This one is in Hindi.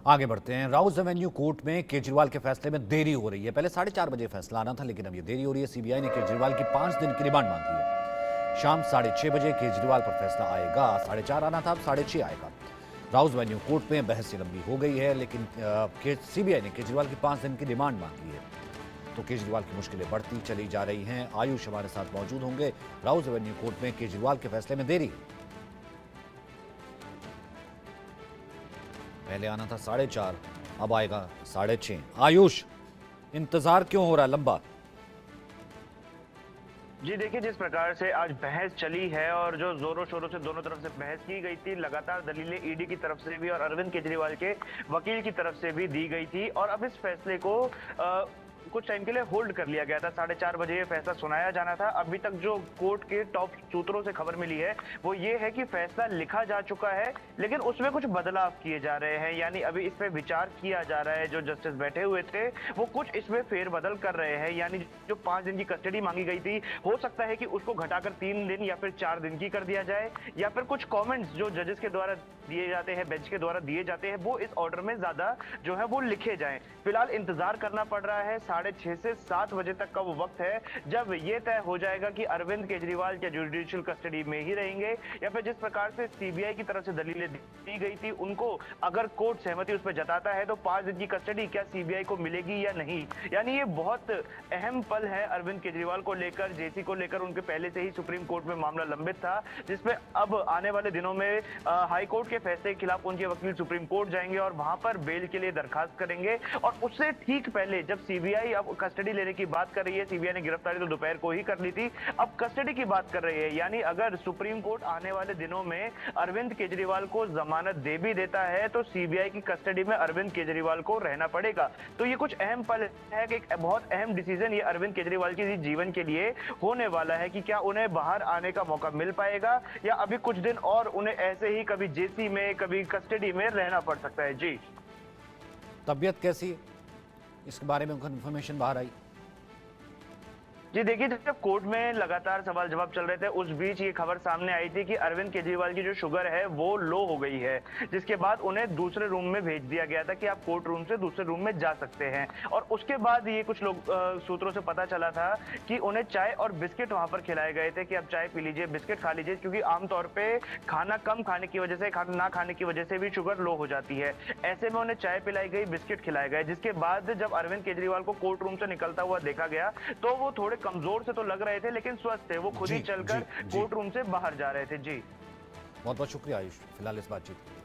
आगे बढ़ते हैं। राउस एवेन्यू कोर्ट में केजरीवाल के फैसले में देरी हो रही है। पहले 4:30 बजे फैसला आना था, लेकिन अब ये देरी हो रही है। सीबीआई ने केजरीवाल की 5 दिन की रिमांड मांगी है। शाम 6:30 बजे केजरीवाल पर फैसला आएगा। 4:30 आना था, अब 6:30 आएगा। राउस एवेन्यू कोर्ट में बहस लंबी हो गई है, लेकिन सीबीआई ने केजरीवाल की 5 दिन की रिमांड मांगी है, तो केजरीवाल की मुश्किलें बढ़ती चली जा रही हैं। आयुष हमारे साथ मौजूद होंगे। राउस एवेन्यू कोर्ट में केजरीवाल के फैसले में देरी, पहले आना था 4:30, अब आएगा 6:30। आयुष, इंतजार क्यों हो रहा है लंबा? जी देखिए, जिस प्रकार से आज बहस चली है और जो जोरों शोरों से दोनों तरफ से बहस की गई थी, लगातार दलीलें ईडी की तरफ से भी और अरविंद केजरीवाल के वकील की तरफ से भी दी गई थी और अब इस फैसले को कुछ टाइम के लिए होल्ड कर लिया गया था। 4:30 बजे ये फैसला सुनाया जाना था। अभी तक जो कोर्ट के टॉप सूत्रों से खबर मिली है वो ये है कि फैसला लिखा जा चुका है, लेकिन उसमें कुछ बदलाव किए जा रहे हैं। यानी अभी इस पे विचार किया जा रहा है। जो जस्टिस बैठे हुए थे वो कुछ इसमें फेरबदल कर रहे हैं। यानी जो 5 दिन की कस्टडी मांगी गई थी, हो सकता है कि उसको घटाकर 3 दिन या फिर 4 दिन की कर दिया जाए, या फिर कुछ कॉमेंट्स जो जजेस के द्वारा दिए जाते हैं, बेंच के द्वारा दिए जाते हैं, वो इस ऑर्डर में ज्यादा जो है वो लिखे जाएं। फिलहाल इंतजार करना पड़ रहा है। 6:30 से 7 बजे तक का वो वक्त है जब ये तय हो जाएगा कि अरविंद केजरीवाल क्या जुडिशियल कस्टडी में ही रहेंगे, या फिर जिस प्रकार से सीबीआई की तरफ से दलीलें दी गई थी उनको अगर कोर्ट सहमति उस पर जताता है तो 5 दिन की कस्टडी क्या सीबीआई को मिलेगी या नहीं। यानी ये बहुत अहम पल है अरविंद केजरीवाल को लेकर, जेसी को लेकर। उनके पहले से ही सुप्रीम कोर्ट में मामला लंबित था, जिसमें अब आने वाले दिनों में हाई कोर्ट के फैसले के खिलाफ उनके वकील सुप्रीम कोर्ट जाएंगे और वहां पर बेल के लिए दरखास्त करेंगे। और उससे ठीक पहले जब सीबीआई अब कस्टडी लेने की बात कर रही है, सीबीआई ने गिरफ्तारी तो दोपहर को ही कर ली थी, अब कस्टडी की बात कर रही है। यानी अगर सुप्रीम कोर्ट आने वाले दिनों में अरविंद केजरीवाल को जमानत दे भी देता है तो सीबीआई की कस्टडी में अरविंद केजरीवाल को रहना पड़ेगा। तो ये कुछ अहम पल है कि एक बहुत अहम डिसीजन ये अरविंद केजरीवाल के जीवन के लिए होने वाला है कि क्या उन्हें बाहर आने का मौका मिल पाएगा या अभी कुछ दिन और उन्हें ऐसे ही कभी जेसी में कभी कस्टडी में रहना पड़ सकता है। जी, तबीयत कैसी है, इसके बारे में इंफॉर्मेशन बाहर आई? जी देखिए, जब कोर्ट में लगातार सवाल जवाब चल रहे थे उस बीच ये खबर सामने आई थी कि अरविंद केजरीवाल की जो शुगर है वो लो हो गई है, जिसके बाद उन्हें दूसरे रूम में भेज दिया गया था कि आप कोर्ट रूम से दूसरे रूम में जा सकते हैं। और उसके बाद ये कुछ लोग सूत्रों से पता चला था कि उन्हें चाय और बिस्किट वहां पर खिलाए गए थे कि आप चाय पी लीजिए, बिस्किट खा लीजिए, क्योंकि आमतौर पर खाना कम खाने की वजह से, खाना ना खाने की वजह से भी शुगर लो हो जाती है। ऐसे में उन्हें चाय पिलाई गई, बिस्किट खिलाए गए, जिसके बाद जब अरविंद केजरीवाल को कोर्ट रूम से निकलता हुआ देखा गया तो वो थोड़े कमजोर से तो लग रहे थे, लेकिन स्वस्थ थे। वो खुद ही चलकर कोर्ट रूम से बाहर जा रहे थे। जी, बहुत बहुत शुक्रिया आयुष, फिलहाल इस बातचीत के लिए।